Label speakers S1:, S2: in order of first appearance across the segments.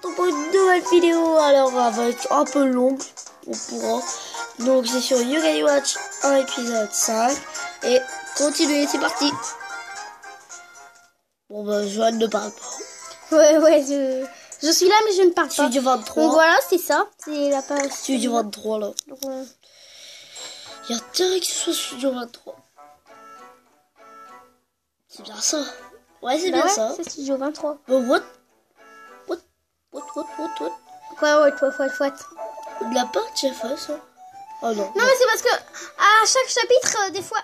S1: Pour une nouvelle vidéo, alors elle va être un peu longue, on pourra. Donc c'est sur You Watch 1 épisode 5 et continuez, c'est parti. Bon bah Joanne ne parle pas.
S2: Ouais, je suis là mais je ne parle pas.
S1: Studio 23.
S2: Donc voilà, c'est ça, c'est la page.
S1: Studio 23 là.
S2: Donc,
S1: il y a intérêt que ce soit Studio 23. C'est bien ça. Ouais, c'est
S2: bah
S1: bien
S2: ouais,
S1: ça.
S2: c'est Studio 23.
S1: What?
S2: Quoi.
S1: On l'a pas déjà fait ça? Oh non.
S2: Non mais c'est parce que à chaque chapitre, des fois,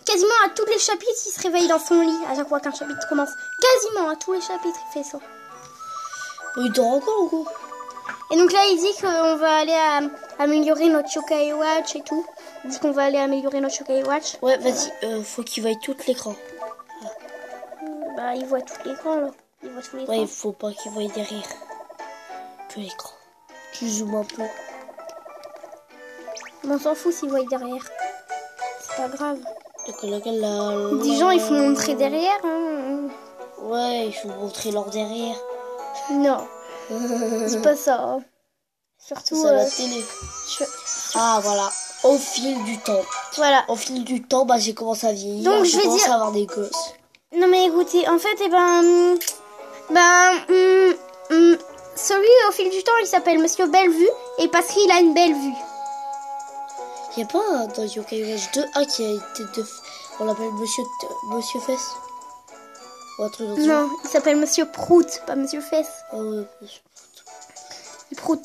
S2: quasiment à tous les chapitres, il se réveille dans son lit à chaque fois qu'un chapitre commence. Quasiment à tous les chapitres, il fait ça.
S1: Oh, il dort encore ou quoi?
S2: Et donc là, il dit qu'on va aller améliorer notre Yokai Watch et tout. Il dit qu'on va aller améliorer notre Yokai Watch.
S1: Ouais, vas-y, faut qu'il voie tout l'écran.
S2: Bah, il voit tout l'écran là. Il voit tout l'écran.
S1: Ouais, il faut pas qu'il voie derrière. Que l'écran. Tu zoomes un peu.
S2: Mais on s'en fout s'il voit derrière. C'est pas grave.
S1: Des
S2: gens, il faut montrer derrière. Hein.
S1: Ouais, il faut montrer leur derrière.
S2: Non, c'est pas ça. Hein. Surtout
S1: à la télé. Ah voilà, au fil du temps.
S2: Voilà.
S1: Au fil du temps, bah j'ai commencé à vieillir.
S2: Donc je vais dire
S1: à avoir des gosses.
S2: Non mais écoutez, en fait, celui au fil du temps, il s'appelle Monsieur Bellevue et parce qu'il a une belle vue.
S1: Il n'y a pas dans Yokai Watch 2 qui a été on l'appelle Monsieur Fesse. Ou un truc dans
S2: Non, il s'appelle Monsieur Prout, pas Monsieur Fesse.
S1: Ah ouais,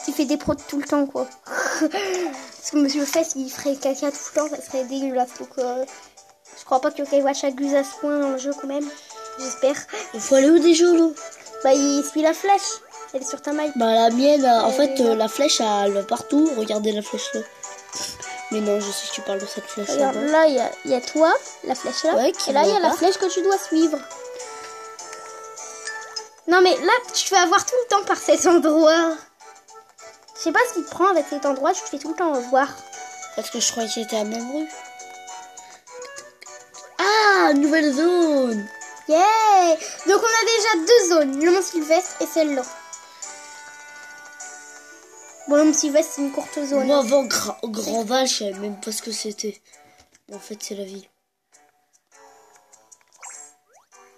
S2: Il fait des proutes tout le temps, quoi. Parce que Monsieur Fesse, il ferait caca tout le temps, ça serait dégueulasse. Donc, je crois pas que Yokai Watch abuse à ce point dans le jeu, quand même. J'espère.
S1: Il faut aller où déjà, là?
S2: Bah, il suit la flèche. Elle est sur ta maille.
S1: Bah, la mienne, en fait, la flèche, elle partout. Regardez la flèche là. Mais non, je sais que tu parles de cette flèche là.
S2: Regarde, là, il y a toi, la flèche là.
S1: Ouais,
S2: et là, il y a la flèche que tu dois suivre. Non, mais là, tu vas avoir tout le temps par cet endroit. Je sais pas ce qui te prend avec cet endroit, tu te fais tout le temps revoir.
S1: Parce que je croyais que c'était la même rue. Ah, nouvelle zone.
S2: Yeah! Donc, on a déjà 2 zones, le Mont Sylvestre et celle-là. Bon, le Mont Sylvestre, c'est une courte zone.
S1: Moi, avant Grand Val, je savais même pas ce que c'était. En fait, c'est la ville.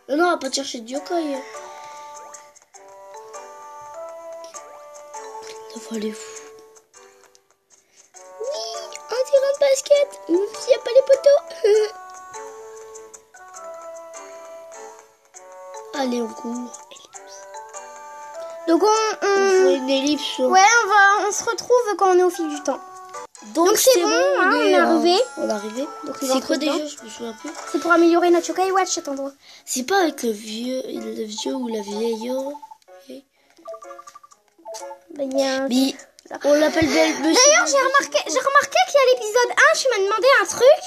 S1: Non, on va pas chercher de yokai. Ça va aller fou. Oui, un terrain de basket. S'il n'y a pas les poteaux. Allez, on court.
S2: Donc,
S1: on fait une ellipse.
S2: Ouais, on se retrouve quand on est au fil du temps. Donc c'est bon, hein, on est arrivé.
S1: On est arrivé. C'est quoi déjà? Je me souviens plus.
S2: C'est pour améliorer notre Yokai Watch cet endroit.
S1: C'est pas avec le vieux ou la vieille. Mais on l'appelle Monsieur.
S2: D'ailleurs, j'ai remarqué qu'il y a l'épisode 1, tu m'as demandé un truc.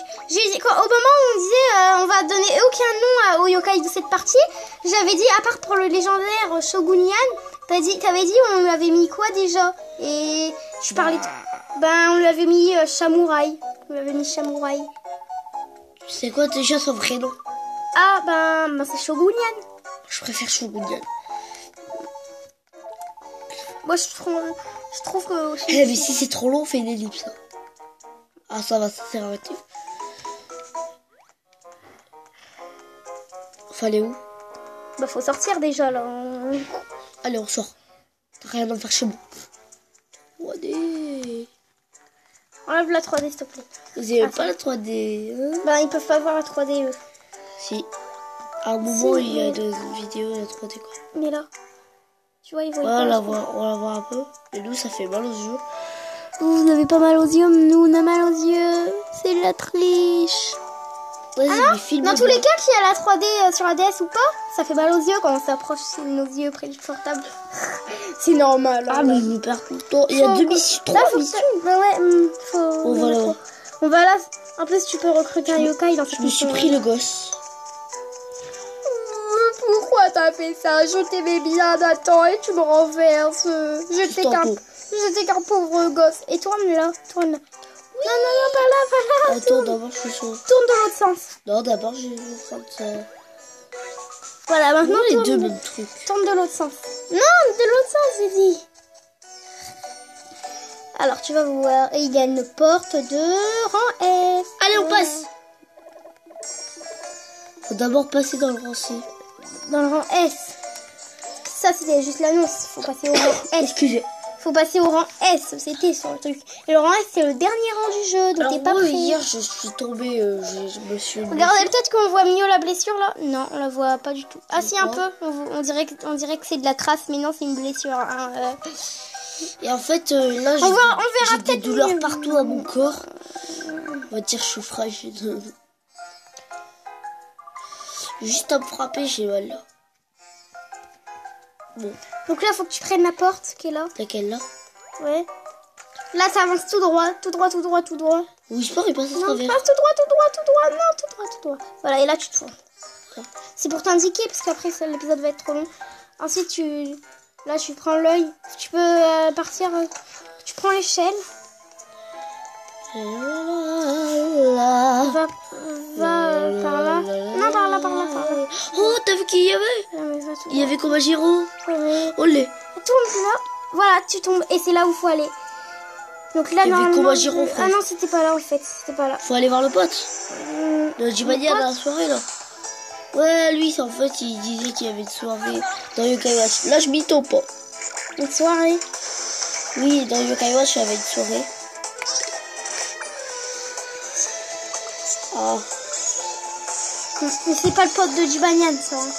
S2: Au moment où on disait on va donner aucun nom au yokai de cette partie, j'avais dit, à part pour le légendaire Shogunian, t'avais dit on lui avait mis quoi déjà? Et je parlais on lui avait mis Samouraï. On lui avait mis Samouraï.
S1: C'est quoi déjà son vrai nom?
S2: Ah c'est Shogunian.
S1: Je préfère Shogunian.
S2: Moi je trouve que...
S1: mais si c'est trop long, on fait une ellipse. Ah ça va, ça c'est relatif. Fallait où?
S2: Bah faut sortir déjà là.
S1: Allez, on sort. T'as rien à faire chez moi. 3D.
S2: Enlève la 3D s'il te plaît.
S1: Vous avez pas la 3D hein?
S2: Ils peuvent pas voir la 3D eux.
S1: Si. À un moment il y a des vidéos la 3D quoi.
S2: Mais là. Tu vois, ils voient
S1: on la voit un peu. Et nous, ça fait mal aux yeux.
S2: Vous n'avez pas mal aux yeux, nous, on a mal aux yeux. C'est de la triche. Dans tous les cas, qu'il y a la 3D sur la DS ou pas, ça fait mal aux yeux quand on s'approche de nos yeux près du portable. C'est normal.
S1: Ah, mais je me perds tout le temps. Il y a 3 missions.
S2: Bah ouais, on va là. En plus, tu peux recruter un yokai dans cette
S1: mission. Je me suis pris le gosse.
S2: Pourquoi t'as fait ça? Je t'aimais bien, Nathan, et tu me renverses. J'étais qu'un pauvre gosse. Et tourne là, tourne là. Oui. Non, pas là.
S1: Attends, d'abord, je suis sur...
S2: Tourne de l'autre sens.
S1: Non, d'abord, je vais faire
S2: Voilà, maintenant,
S1: les deux mêmes trucs.
S2: Tourne de l'autre sens. Non, de l'autre sens, j'ai dit. tu vas voir. Et il y a une porte de rang F.
S1: Allez, on passe. Faut d'abord passer dans le rang C.
S2: Dans le rang S. Ça, c'était juste l'annonce. Faut passer au rang S.
S1: Excusez.
S2: Faut passer au rang S. C'était sur le truc. Et le rang S, c'est le dernier rang du jeu. Donc
S1: Alors
S2: t'es pas
S1: moi,
S2: prêt.
S1: hier, je suis tombée, je me suis...
S2: Regardez, peut-être qu'on voit mieux la blessure là. Non, on la voit pas du tout. Ah si, un
S1: Pourquoi
S2: peu. On dirait que c'est de la crasse, mais non, c'est une blessure. Hein.
S1: Et en fait, là,
S2: On verra
S1: j'ai des
S2: peut-être
S1: douleurs
S2: mieux.
S1: partout à mon corps. On va dire, je suis fragile. Juste à me frapper, j'ai mal là. Bon,
S2: Donc là, faut que tu prennes la porte qui est là.
S1: laquelle là?
S2: Ouais. Là, ça avance tout droit, tout droit, tout droit, tout droit.
S1: Oui, je pense qu'il passe à
S2: Non,
S1: travers.
S2: passe tout droit, tout droit, tout droit. Non, tout droit, tout droit. Voilà, et là, tu te fous. C'est pour t'indiquer, parce qu'après, l'épisode va être trop long. Ensuite, là, tu prends l'œil. Tu peux partir. Tu prends l'échelle. Va par là. Non, par là, par là, par là.
S1: Oh, t'as vu qu'il y avait?
S2: Non, mais va tout
S1: Il y avait Komajiro.
S2: droit.
S1: Olé.
S2: Tourne là. Voilà, tu tombes. Et c'est là où il faut aller. Donc là,
S1: Il y avait
S2: normalement...
S1: Komajiro, frère.
S2: Ah non, c'était pas là, en fait. C'était pas là.
S1: Faut aller voir le pote. Le Jibania
S2: le
S1: à la soirée là. Ouais, lui, en fait, il disait qu'il y avait une soirée dans Yokai Watch. Là, je m'y tombe pas.
S2: Une soirée.
S1: Oui, dans Yokai Watch, il y avait une soirée. Ah,
S2: Mais c'est pas le pote de Jibanian, ça. Hein.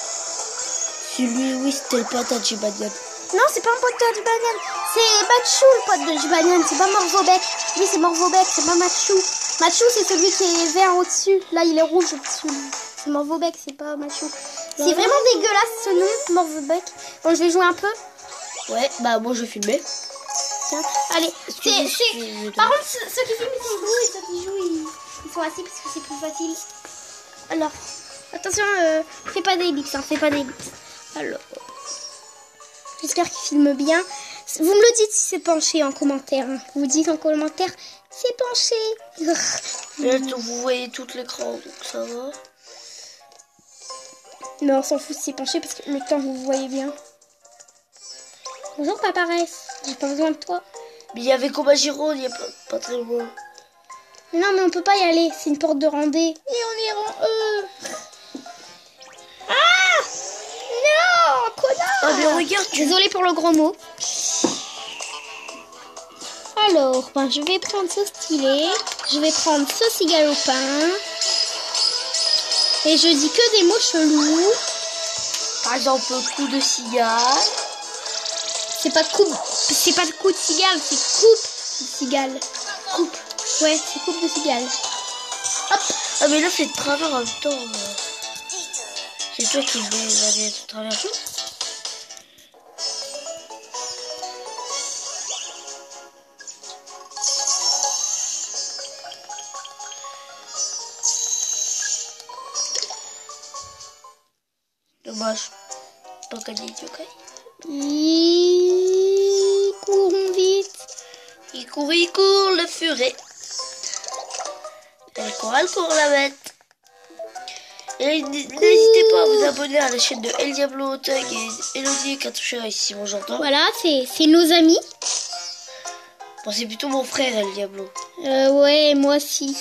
S1: celui, oui, c'était le pote à Jibania.
S2: Non, c'est pas un pote de Jibanian. C'est Machu, le pote de Jibanian. C'est pas Morvobek. Oui, c'est Morvobek, c'est pas Machu. Machu, c'est celui qui est vert au-dessus. Là, il est rouge au-dessus. C'est Morvobek, c'est pas Machu. C'est vraiment dégueulasse ce nom, Morvobek. Bon, je vais jouer un peu.
S1: Ouais, bah, moi, je filmais.
S2: Tiens. Allez, Par contre, ceux qui filment, ils sont debout et ceux qui jouent, ils sont assis parce que c'est plus facile. Alors, attention, fais pas d'ellipse, hein, fais pas d'ellipse. Alors, j'espère qu'il filme bien. Vous me le dites si c'est penché en commentaire. Hein. Vous dites en commentaire, c'est penché.
S1: Là, vous voyez tout l'écran, donc ça va.
S2: Mais on s'en fout si c'est penché parce que le temps vous voyez bien. Bonjour Paparesse, j'ai pas besoin de toi.
S1: Mais il y avait Komajiro, il y a pas très loin.
S2: Mais non, mais on peut pas y aller, c'est une porte de rendez. Et on est rang E. Ah non, connard.
S1: Ah, mais regarde,
S2: Désolée pour le gros mot. Alors, ben, je vais prendre ce stylet. Je vais prendre ce cigale au pain. Et je dis que des mots chelous.
S1: par exemple, coup de cigare.
S2: C'est pas coup de cigale, c'est coupe de cigale. Coupe. Ouais, c'est coupe de cigale.
S1: Hop. Ah, mais là, c'est de travers en même temps. C'est toi qui vais aller de travers tout. Dommage. Pas gagné, ok.
S2: Ils courent vite.
S1: Il court, le furet. Elle court la bête. Et n'hésitez pas à vous abonner à la chaîne de El Diablo Tug et Elodie Katoucha ici, bon j'entends.
S2: Voilà, c'est nos amis.
S1: Bon, c'est plutôt mon frère El Diablo.
S2: Ouais, moi aussi.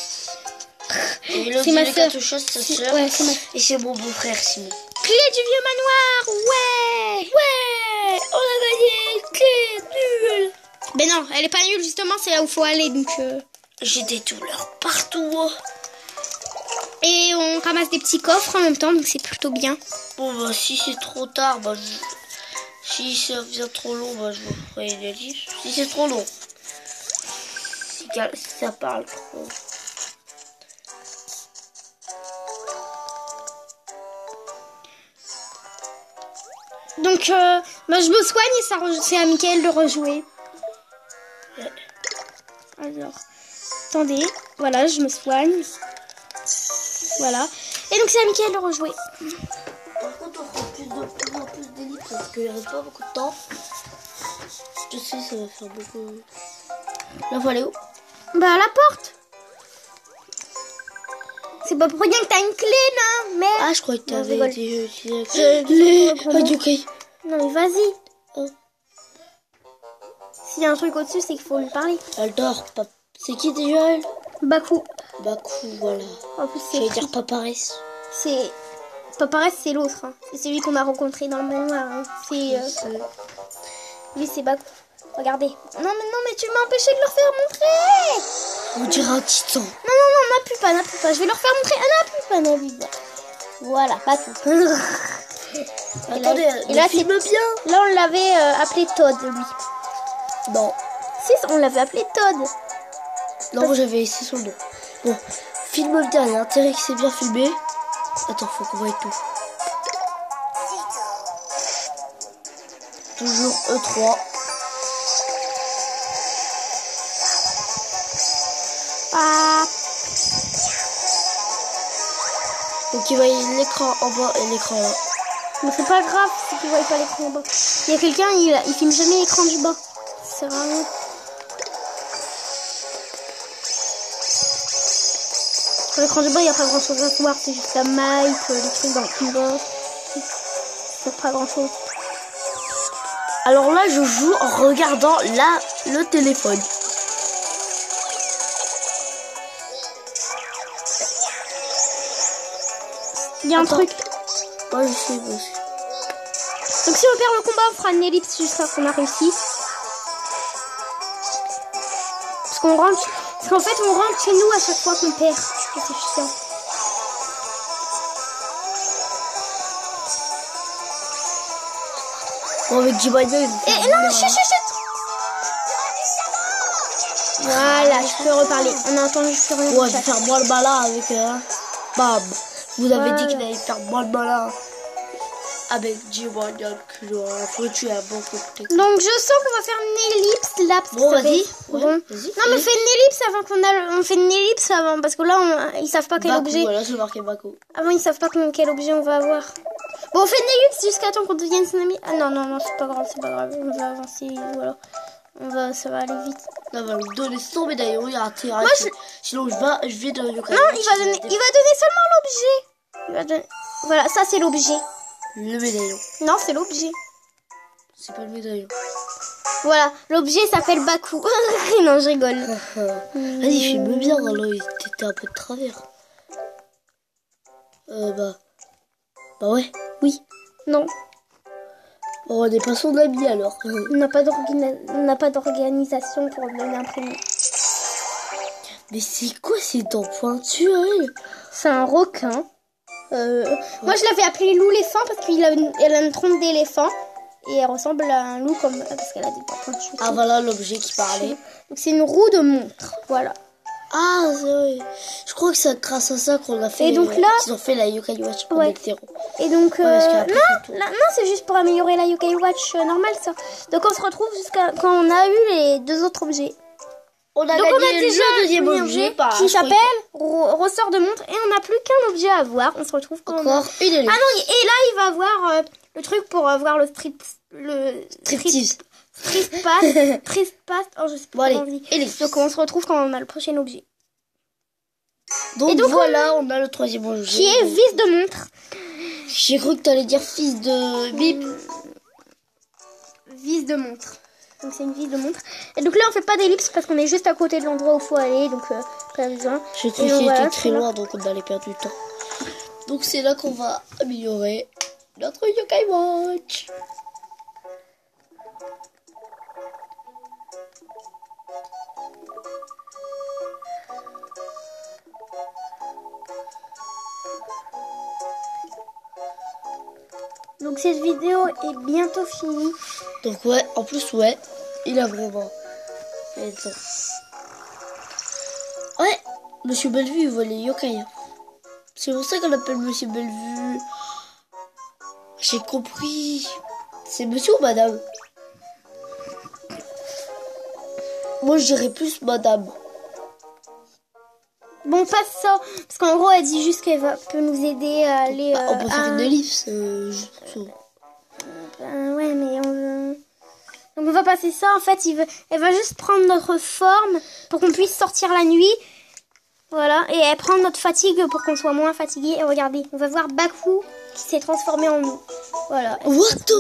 S1: Et Elodie
S2: ma sœur.
S1: Katoucha, c'est sa sœur.
S2: Ouais, c'est ma...
S1: Et c'est mon beau-frère Simon.
S2: Clé du vieux manoir, ouais.
S1: Ouais, on a gagné une clé nulle.
S2: Ben non, elle est pas nulle justement, c'est là où faut aller donc.
S1: J'ai des douleurs partout.
S2: Et on ramasse des petits coffres en même temps, donc c'est plutôt bien.
S1: Bon bah si c'est trop tard, bah si ça devient trop long, bah je vous ferai une ellipse. Si c'est trop long. Si ça parle trop.
S2: Donc bah, je me soigne et c'est à Mickaël de rejouer.
S1: Ouais.
S2: Alors, attendez, voilà, je me soigne. Voilà. Et donc c'est à Mickaël de rejouer.
S1: Par contre, on fera plus en plus d'ellipses parce qu'il n'y reste pas beaucoup de temps. Je sais, ça va faire beaucoup. Là, faut aller où?
S2: Bah à la porte. C'est pas pour rien que t'as une clé, non? Mais...
S1: Ah, je crois que t'avais
S2: Non,
S1: été
S2: je-
S1: les...
S2: je-
S1: Ok.
S2: Non mais vas-y.
S1: Oh.
S2: S'il y a un truc au-dessus, c'est qu'il faut lui parler.
S1: Elle dort. C'est qui déjà elle?
S2: Baku.
S1: Baku, voilà.
S2: En plus,
S1: J'allais dire Papares.
S2: c'est... Papares, c'est l'autre. Hein. C'est celui qu'on a rencontré dans le manoir. Hein. C'est... Lui, c'est Baku. Regardez. Non, mais tu m'as empêché de leur faire montrer.
S1: On dirait un titan.
S2: Non, n'appuie pas. Je vais leur faire montrer. N'appuie pas. Voilà, Baku.
S1: Attendez,
S2: et là,
S1: filme bien.
S2: Là, on l'avait appelé Todd, lui.
S1: Non.
S2: Si, on l'avait appelé Todd.
S1: Non, moi j'avais essayé son nom. Bon, filme bien, il y a intérêt que c'est bien filmé. Attends, faut qu'on voie tout. Toujours E3.
S2: Ah.
S1: Donc il voyait l'écran en bas et l'écran là.
S2: Mais c'est pas grave, c'est qu'il voit pas l'écran en bas. Il y a quelqu'un, il filme jamais l'écran du bas. C'est vraiment... Sur l'écran du bas, il n'y a pas grand chose à voir. C'est juste la mic, les trucs dans le bas. C'est pas grand chose.
S1: Alors là, je joue en regardant le téléphone.
S2: Il y a un truc.
S1: Ouais, je sais aussi.
S2: Donc si on perd le combat, on fera une ellipse jusqu'à ce qu'on a réussi. Parce qu'en fait, on rentre chez nous à chaque fois qu'on perd. Et c'est chiant.
S1: Bon, avec J-Biden.
S2: Et non, chut. Voilà, je peux reparler. On a entendu, je peux rien.
S1: Ouais, je vais faire moi le malin avec Bam. Vous avez dit qu'il allait faire moi le malin avec J-Biden que j'aurais foutu à bon côté.
S2: Donc je sens qu'on va faire une ellipse là.
S1: Bon, vas-y.
S2: Bon. Non, mais fais une ellipse avant on fait une ellipse avant parce que là ils savent pas quel objet.
S1: Voilà, c'est marqué Baku.
S2: Avant ils savent pas quel objet on va avoir. Bon, on fait une ellipse jusqu'à temps qu'on devienne son ami. Ah non, c'est pas grave. On va avancer, voilà. Ça va aller vite.
S1: Là, on va lui donner son médaillon, il y a intérêt. Sinon, je vais donner le
S2: Non, il va donner seulement l'objet. Voilà, ça c'est l'objet.
S1: Le médaillon.
S2: Non, c'est l'objet.
S1: C'est pas le médaillon.
S2: Voilà, l'objet s'appelle Baku. Non, je rigole.
S1: Vas-y, filme bien, alors t'étais un peu de travers. Bah ouais.
S2: Oui. Non.
S1: Oh, on n'est pas son ami alors.
S2: On n'a pas d'organisation pour donner un prénom.
S1: Mais c'est quoi ces dents pointues, elle?
S2: C'est un requin. Moi, je l'avais appelé loup-éléphant parce qu'elle a une trompe d'éléphant. Et elle ressemble à un loup parce qu'elle a des dents pointues.
S1: Ah, voilà l'objet qui parlait.
S2: Donc, c'est une roue de montre. Voilà.
S1: Ah, c'est vrai. Je crois que c'est grâce à ça qu'on a fait.
S2: Et donc là,
S1: ils ont fait la Yokai Watch pour
S2: ouais. Et donc, non, c'est juste pour améliorer la Yokai Watch normale, ça. Donc, on se retrouve jusqu'à quand on a eu les deux autres objets.
S1: On a gagné
S2: déjà
S1: le deuxième objet
S2: qui s'appelle ressort de montre et on n'a plus qu'un objet à avoir. On se retrouve quand
S1: encore une ellipse.
S2: Ah non, et là, il va avoir le truc pour avoir le
S1: striptease.
S2: Triste passe. Oh, je sais pas comment on dit. Donc on se retrouve quand on a le prochain objet.
S1: Donc voilà, on a le troisième objet.
S2: Qui est vis de montre.
S1: J'ai cru que t'allais dire fils de bip.
S2: Vis de montre. Donc c'est une vis de montre. Et donc là on fait pas d'ellipse parce qu'on est juste à côté de l'endroit où il faut aller. Donc pas besoin.
S1: J'ai cru qu'il était très loin donc on allait perdre du temps. Donc c'est là qu'on va améliorer notre Yokai Watch.
S2: Donc cette vidéo est bientôt finie.
S1: Donc ouais, en plus ouais, il a vraiment... Ouais, Monsieur Bellevue il voit les yokai. C'est pour ça qu'on l'appelle Monsieur Bellevue. J'ai compris. C'est monsieur ou madame? Moi je dirais plus madame.
S2: Bon, pas ça, parce qu'en gros, elle dit juste qu'elle peut nous aider à aller...
S1: on peut faire une ellipse.
S2: Ouais, mais on... Donc on va passer ça, en fait, elle va juste prendre notre forme pour qu'on puisse sortir la nuit. Voilà, et elle prend notre fatigue pour qu'on soit moins fatigué. Et regardez, on va voir Baku qui s'est transformé en nous. Voilà.
S1: What the...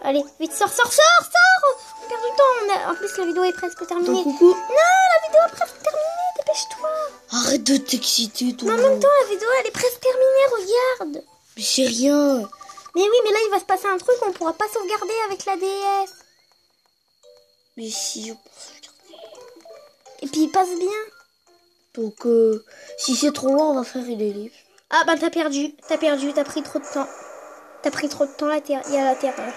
S2: Allez, vite, sors. On perd du temps, en plus la vidéo est presque terminée.
S1: Donc, coucou.
S2: Non, la vidéo est presque terminée, dépêche-toi.
S1: Arrête de t'exciter, toi.
S2: Mais en même temps, la vidéo, elle est presque terminée, regarde.
S1: Mais c'est rien.
S2: Mais oui, mais là, il va se passer un truc, on pourra pas sauvegarder avec la DS.
S1: Mais si,
S2: Et puis, il passe bien.
S1: donc, si c'est trop loin, on va faire une ellipse.
S2: Ah, bah, t'as perdu, t'as pris trop de temps. T'as pris trop de temps, il y a la terreur.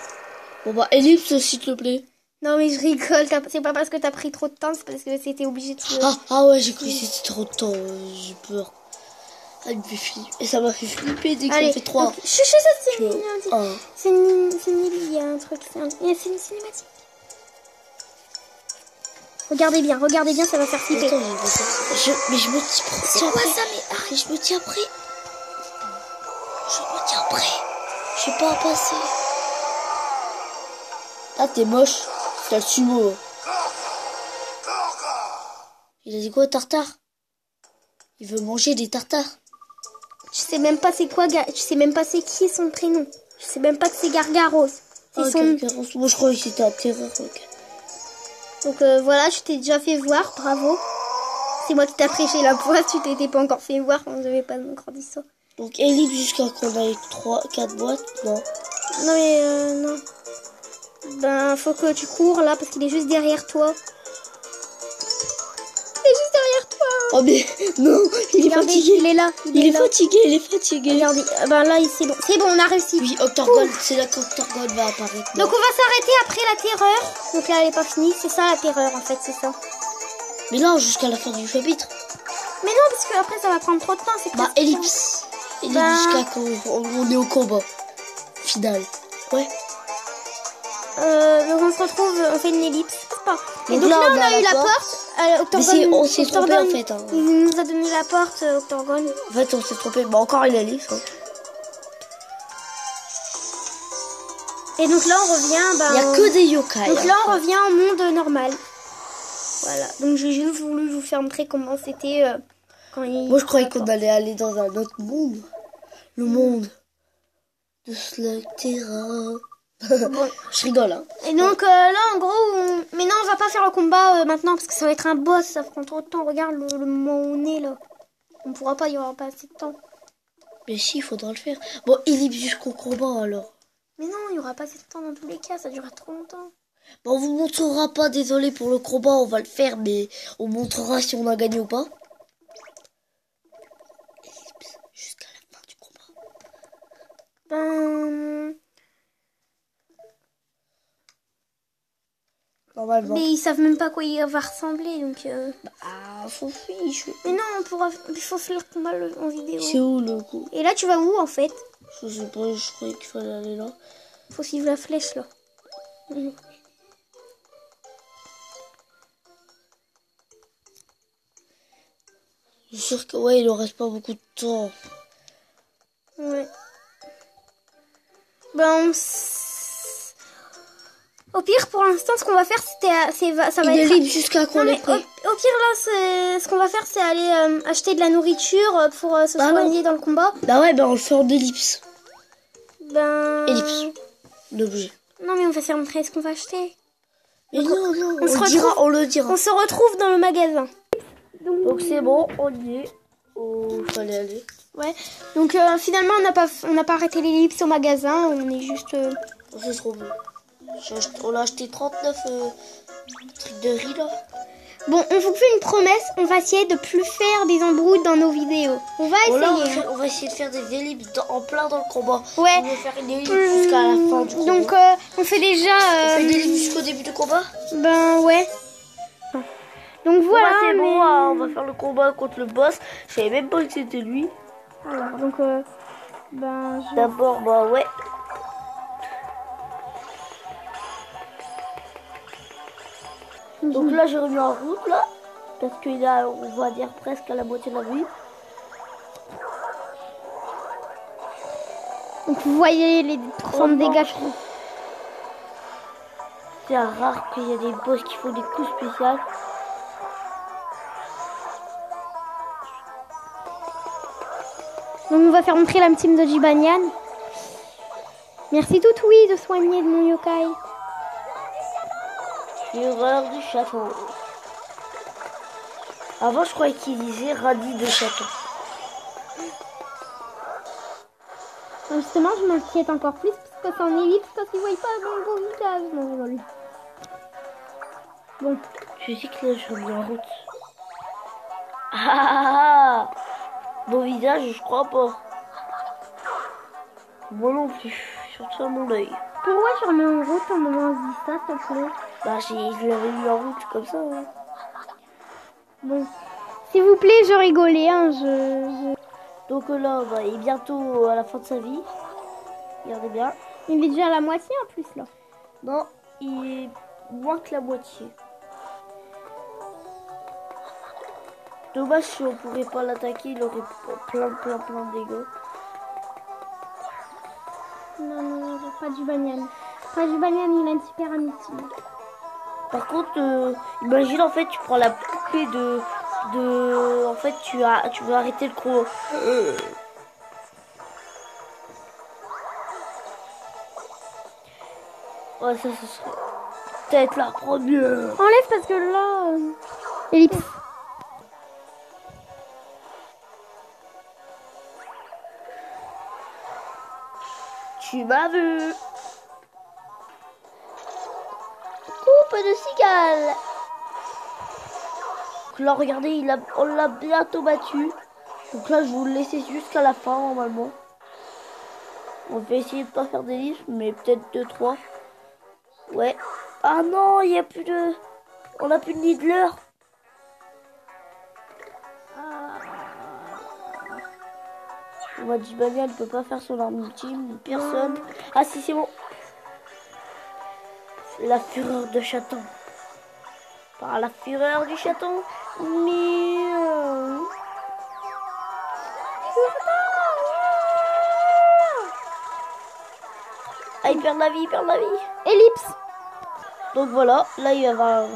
S1: Bon, bah, ellipse, s'il te plaît.
S2: Non, mais je rigole, c'est pas parce que t'as pris trop de temps, c'est parce que c'était obligé de...
S1: Ah ouais, j'ai cru que c'était trop de temps, j'ai peur. Ah, il me fait flipper. Et ça m'a fait flipper dès que ça fait 3.
S2: Chut, c'est mignon. C'est une il y a un truc, c'est une cinématique. Regardez bien, ça va faire flipper.
S1: Attends, mais je me dis après.
S2: C'est quoi ça, mais arrête.
S1: Je me dis après. Je sais pas passer. Ah, t'es moche. T'as le sumo. Il a dit quoi, tartare? Il veut manger des tartares.
S2: Je sais même pas c'est quoi, je sais même pas c'est qui son prénom. Je sais même pas que c'est Gargaros. C'est son...
S1: Gargaros. Moi, je croyais que c'était un terreur. Okay.
S2: Donc voilà, tu t'es déjà fait voir, bravo. C'est moi qui t'ai prêché la poisse, tu t'étais pas encore fait voir, on devait pas encore dit ça.
S1: Donc ellipse jusqu'à qu'on ait 4 boîtes, non?
S2: Non mais non. Ben faut que tu cours là parce qu'il est juste derrière toi. Il est juste derrière toi.
S1: Oh mais non, il est fatigué.
S2: Il est là.
S1: Il est fatigué.
S2: Regardez, ben là c'est bon. C'est bon, on a réussi.
S1: Oui, Octorgone, c'est là qu'Octorgone va apparaître.
S2: Donc on va s'arrêter après la terreur. Donc là elle est pas finie, c'est ça la terreur en fait, c'est ça.
S1: Mais non, jusqu'à la fin du chapitre.
S2: Mais non, parce que après ça va prendre trop de temps. C'est
S1: bah ellipse. Ellipse jusqu'à qu'on est au combat final. Ouais.
S2: Donc on se retrouve, on fait une ellipse. Et donc là on a eu la porte.
S1: Mais on s'est trompé en fait. Hein.
S2: Il nous a donné la porte, Octorgone.
S1: En fait on s'est trompé. Bah encore une ellipse. Hein.
S2: Et donc là on revient. Bah,
S1: il n'y a que des yokai.
S2: Donc là on revient au monde normal. Voilà. Donc j'ai juste voulu vous faire montrer comment c'était quand il...
S1: Moi je croyais qu'on allait aller dans un autre monde. Le monde de Slug Terra. Bon. Je rigole hein.
S2: Et donc là en gros mais non on va pas faire le combat maintenant parce que ça va être un boss, ça prend trop de temps. Regarde le moment où on est là. On pourra pas, il y aura pas assez de temps.
S1: Mais si, il faudra le faire. Bon, ellipse jusqu'au combat alors.
S2: Mais non, il y aura pas assez de temps dans tous les cas, ça durera trop longtemps.
S1: Bon, on vous montrera pas, désolé pour le combat, on va le faire, mais on montrera si on a gagné ou pas. Ellipse jusqu'à la fin du combat.
S2: Ben...
S1: Normalement.
S2: Mais ils savent même pas quoi il va ressembler, donc...
S1: Ah, s'en fiche.
S2: Mais non, il faut faire le combat en vidéo.
S1: C'est où le coup?
S2: Et là, tu vas où, en fait?
S1: Je sais pas, je croyais qu'il fallait aller là.
S2: Faut suivre la flèche, là. Mmh.
S1: Je suis sûr que, ouais, il en reste pas beaucoup de temps.
S2: Ouais. Ben, au pire, pour l'instant, ce qu'on va faire, ça va être...
S1: jusqu'à qu'on les prenne.
S2: Au pire, là, ce qu'on va faire, c'est aller acheter de la nourriture pour se soigner dans le combat.
S1: Bah ouais, on le fait en ellipse.
S2: Ben...
S1: Ellipse. L'objet.
S2: Non, mais on va se montrer ce qu'on va acheter.
S1: Mais
S2: donc,
S1: non, on le dira.
S2: On se retrouve dans le magasin.
S1: Donc c'est bon, on y est. Oh, fallait aller.
S2: Ouais. Donc finalement, on n'a pas arrêté l'ellipse au magasin. On est juste...
S1: C'est trop beau. On a acheté 39 trucs de riz là.
S2: Bon, on vous fait une promesse. On va essayer de plus faire des embrouilles dans nos vidéos. On va essayer.
S1: On va essayer de faire des ellipses en plein dans le combat.
S2: Ouais.
S1: On va faire une ellipse jusqu'à la fin du combat.
S2: Donc on fait déjà...
S1: On fait une ellipse jusqu'au début du combat.
S2: Ben ouais. Donc voilà.
S1: Bon, c'est bon, on va faire le combat contre le boss. Je savais même pas que c'était lui.
S2: Alors, donc
S1: d'abord, bah ouais. Donc là j'ai remis en route là. Parce qu'il a, on va dire, presque à la moitié de la vie.
S2: Donc vous voyez les 30 dégâts.
S1: C'est rare qu'il y a des boss qui font des coups spéciaux.
S2: Donc on va faire montrer la team de Jibanyan. Merci Toutoui de soigner de mon yokai.
S1: fureur du château. Avant, je croyais qu'il disait radis de château.
S2: Justement, je m'inquiète encore plus parce que c'est en ellipse parce qu'ils ne voient pas mon beau visage. Non, lol. Bon.
S1: Je sais que là, je suis en route. Ah, beau visage, je crois pas. Moi non plus, surtout à mon œil.
S2: Pourquoi je remets en route au moment où je dis ça, s'il te plaît?
S1: Bah, je l'avais mis en route comme ça. Hein.
S2: Bon. S'il vous plaît, je rigolais, hein,
S1: Donc là, bah, il est bientôt à la fin de sa vie. Regardez bien.
S2: Il est déjà à la moitié en plus, là.
S1: Non, il est moins que la moitié. Dommage si on pourrait pas l'attaquer, il aurait plein de dégâts.
S2: Non, pas du banyan. Pas du banyan, il a une super amitié.
S1: Par contre, imagine en fait, tu prends la poupée de en fait, tu veux arrêter le chrono. Ouais, ça serait peut-être la première.
S2: Enlève parce que là... Ellipse.
S1: Tu m'as vu. Coupe de cigale. Donc là, regardez, on l'a bientôt battu. Donc là, je vais vous le laisser jusqu'à la fin, normalement. On va essayer de pas faire des listes, mais peut-être 2-3. Ouais. Ah non, il n'y a plus de... On n'a plus de Needler. On m'a dit, Bania, elle peut pas faire son arme ultime. Personne. Ah si, c'est bon. La fureur de chaton. Par la fureur du chaton. Miaou. Ah, il perd la vie,
S2: Ellipse.
S1: Donc voilà, là il va y avoir...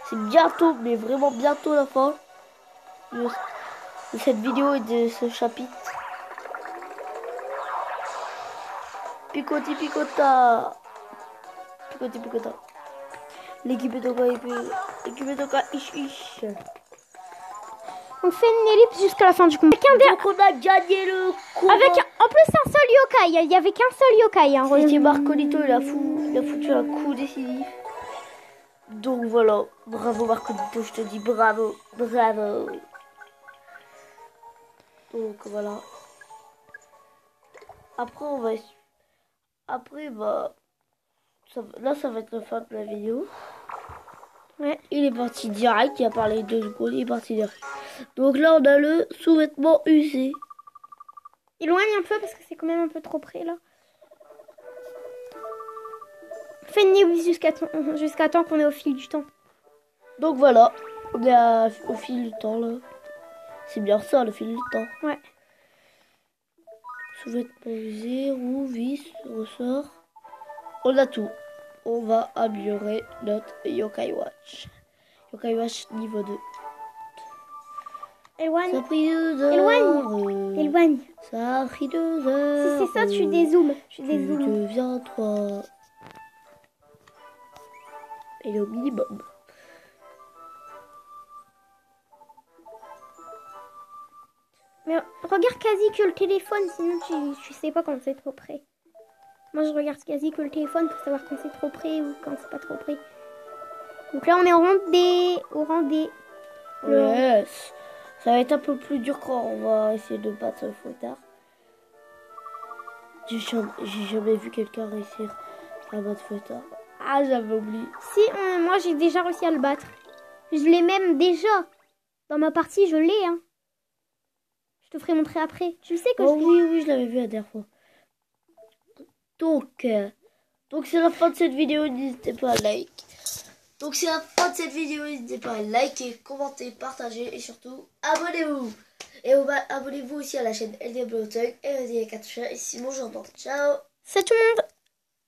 S1: C'est bientôt, mais vraiment bientôt la fin de cette vidéo et de ce chapitre. Picoti picota. Picoti picota. L'équipe est au cas, ish.
S2: On fait une ellipse jusqu'à la fin du combat.
S1: Donc on a gagné le combat.
S2: Avec en plus un seul yokai. Il y avait qu'un seul yokai. Hein.
S1: C'était Marcolito, il a foutu un coup décisif. Donc voilà, bravo Marcolito, je te dis bravo. Donc voilà. Après là ça va être la fin de la vidéo. Ouais, il est parti direct, il a parlé 2 secondes, il est parti direct. Donc là on a le sous-vêtement usé.
S2: Éloigne un peu parce que c'est quand même un peu trop près là. Fais une ellipse jusqu'à temps qu'on est au fil du temps.
S1: Donc voilà, on est au fil du temps là. C'est bien ça, le fil du temps.
S2: Ouais.
S1: Sous-vêtement usé, roue, vis, ressort. On a tout. On va améliorer notre Yokai Watch. Yokai Watch niveau 2.
S2: Éloigne.
S1: Ça a pris 2 heures.
S2: Éloigne.
S1: Ça a pris 2 heures.
S2: Si c'est ça, tu dézoomes.
S1: Tu deviens 3. Et le minimum.
S2: Mais regarde quasi que le téléphone, sinon tu sais pas quand c'est trop près. Moi je regarde quasi que le téléphone pour savoir quand c'est trop près ou quand c'est pas trop près. Donc là on est au rang D.
S1: Yes. Ça va être un peu plus dur quand on va essayer de battre le fouettard. J'ai jamais vu quelqu'un réussir à battre fouettard. Ah, j'avais oublié.
S2: Si, moi j'ai déjà réussi à le battre. Je l'ai même déjà. Dans ma partie, je l'ai. Hein. Je te ferai montrer après. Tu sais que
S1: oui, je l'avais vu la dernière fois. Donc c'est la fin de cette vidéo. N'hésitez pas à like. Donc c'est la fin de cette vidéo. N'hésitez pas à liker, commenter, partager et surtout abonnez-vous. Et abonnez-vous aussi à la chaîne LD Blotug et LD 4 et Simon j'entends. Ciao.
S2: c'est tout le monde.